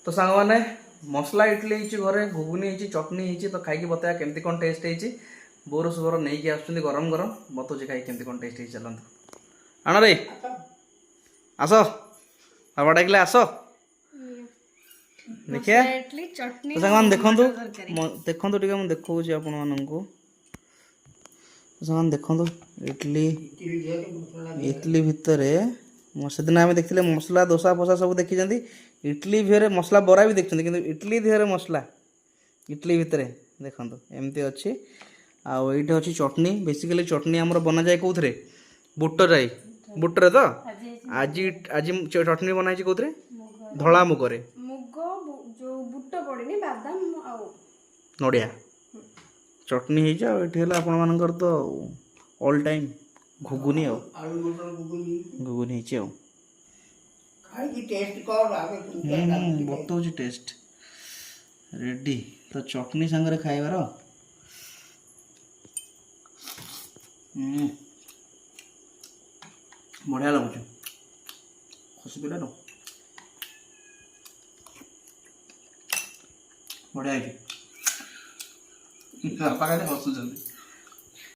तो सांग मैंने मसला इडली होती घरे घुगुनी होती चटनी होती तो खाई बताया केमती कौन टेस्ट होती बोर सुबर नहीं आसुँच गरम गरम बताऊँ खाई केमती कौन टेस्ट चलते आण रे आस बाबा डाकिले आस देखिए तो सांग देखु देखु टे मुझे देखा आपण मानू सांग देखु इडली इडली भितर से दिन आम देखते मसला दोसा फोसा सब देखी इडली भितर मसला बरा भी देखते कि इडली देहरे मसला इडली भितर देखो एमती अच्छी आईटे अच्छी चटनी बेसिकली चटनी आम बना जाए कौन बुट जाए बुटरे तो आज आज चटनी बनाई कौन धला मुगरे नड़िया चटनी हो आपणकर तो ऑल टाइम घुगुनी घुगुनी बताऊँ टेस्ट रेडी तो चटनी सांगे खाइबार बढ़िया लगुच खुशी पिला तो बढ़िया हसुँच